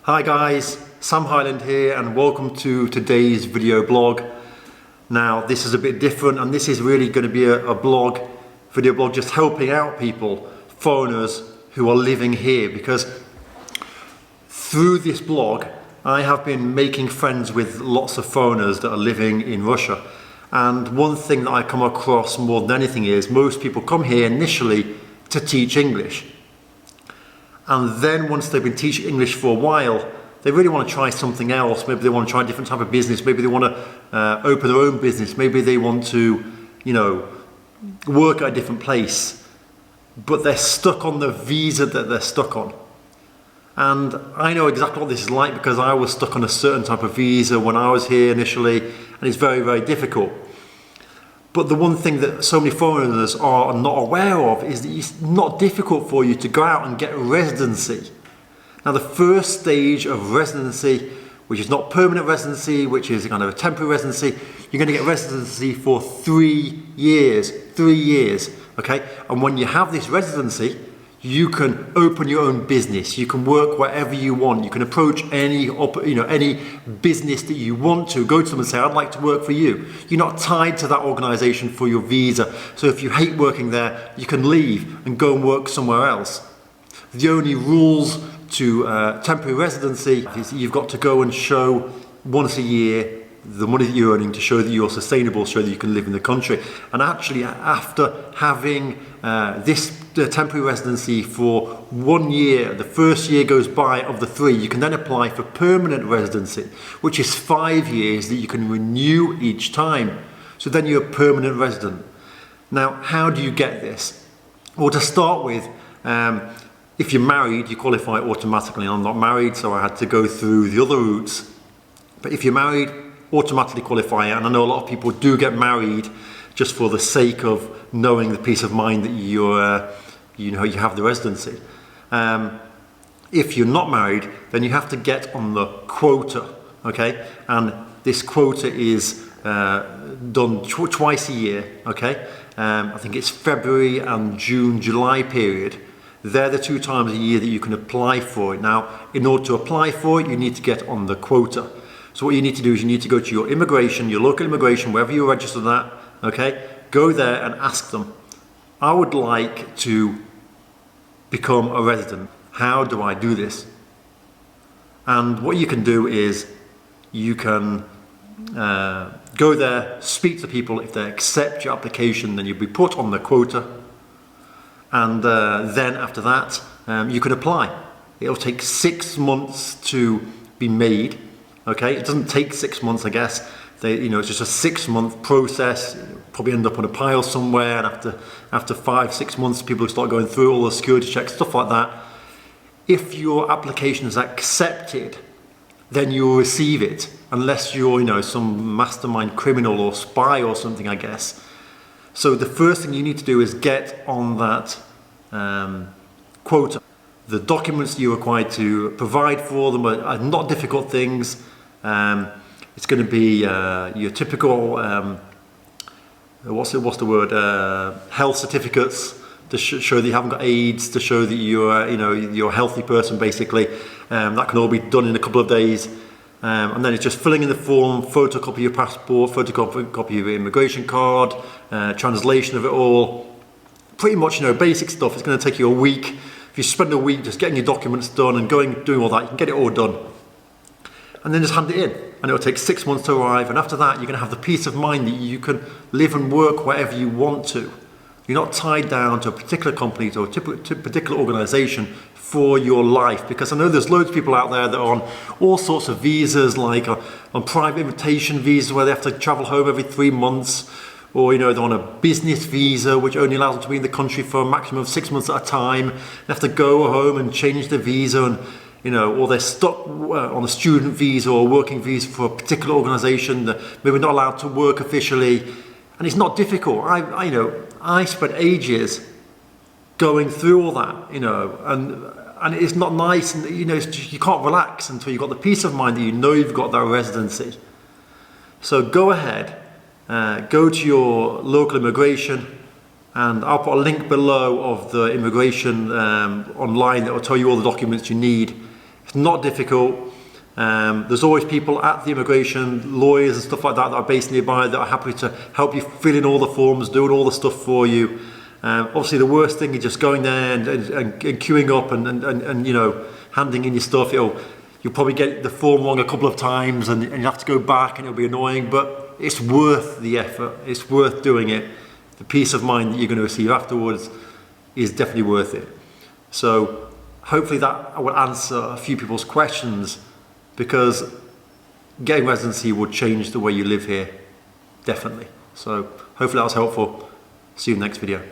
Hi guys, Sam Highland here and welcome to today's video blog. Now this is a bit different and this is really going to be a video blog just helping out people, foreigners who are living here, because through this blog I have been making friends with lots of foreigners that are living in Russia. And one thing that I come across more than anything is most people come here initially to teach English. And then once they've been teaching English for a while, they really want to try something else. Maybe they want to try a different type of business. Maybe they want to open their own business. Maybe they want to, work at a different place. But they're stuck on the visa that they're stuck on. And I know exactly what this is like because I was stuck on a certain type of visa when I was here initially, and it's very, very difficult. But the one thing that so many foreigners are not aware of is that it's not difficult for you to go out and get a residency. Now the first stage of residency, which is not permanent residency, which is kind of a temporary residency, you're going to get residency for 3 years, okay? And when you have this residency, you can open your own business. You can work wherever you want. You can approach any business that you want to. Go to them and say, I'd like to work for you. You're not tied to that organization for your visa. So if you hate working there, you can leave and go and work somewhere else. The only rules to temporary residency is that you've got to go and show once a year the money that you're earning to show that you're sustainable, so that you can live in the country. And actually, after having this temporary residency for 1 year, the first year goes by of the 3, you can then apply for permanent residency, which is 5 years that you can renew each time. So then you're a permanent resident. Now, how do you get this? Well, to start with, if you're married, you qualify automatically. I'm not married, so I had to go through the other routes. But if you're married, automatically qualify, and I know a lot of people do get married just for the sake of knowing the peace of mind that you have the residency. If you're not married, then you have to get on the quota, okay? And this quota is done twice a year, okay? I think it's February and June, July period. They're the 2 times a year that you can apply for it. Now, in order to apply for it, you need to get on the quota. So what you need to do is you need to go to your immigration, your local immigration, wherever you're registered at, okay? Go there and ask them, I would like to become a resident. How do I do this? And what you can do is you can go there, speak to people. If they accept your application, then you'll be put on the quota. And then after that, you can apply. It'll take 6 months to be made. Okay, it doesn't take 6 months, I guess. It's just a 6-month process. Probably end up on a pile somewhere, and after 5-6 months, people start going through all the security checks, stuff like that. If your application is accepted, then you'll receive it, unless you're, some mastermind criminal or spy or something, I guess. So the first thing you need to do is get on that quota. The documents you're required to provide for them are not difficult things. It's going to be your typical, health certificates to show that you haven't got AIDS, to show that you're a healthy person, basically. That can all be done in a couple of days. And then it's just filling in the form, photocopy your passport, photocopy your immigration card, translation of it all. Pretty much, basic stuff. It's going to take you a week. If you spend a week just getting your documents done and doing all that, you can get it all done. And then just hand it in. And it'll take 6 months to arrive. And after that, you're going to have the peace of mind that you can live and work wherever you want to. You're not tied down to a particular company or to a particular organization for your life. Because I know there's loads of people out there that are on all sorts of visas, like on private invitation visas where they have to travel home every 3 months. Or they're on a business visa which only allows them to be in the country for a maximum of 6 months at a time. They have to go home and change the visa, and or they're stuck on a student visa or a working visa for a particular organisation that maybe not allowed to work officially. And it's not difficult. I spent ages going through all that, and it's not nice, and you can't relax until you've got the peace of mind that you've got that residency. So go ahead. Go to your local immigration, and I'll put a link below of the immigration online that will tell you all the documents you need. It's not difficult. There's always people at the immigration, lawyers and stuff like that that are based nearby that are happy to help you fill in all the forms, doing all the stuff for you. Obviously the worst thing is just going there and queuing up and you know, handing in your stuff. You'll probably get the form wrong a couple of times and you have to go back and it'll be annoying, but it's worth the effort. It's worth doing it. The peace of mind that you're going to receive afterwards is definitely worth it. So hopefully that will answer a few people's questions, because getting residency will change the way you live here, definitely. So hopefully that was helpful. See you in the next video.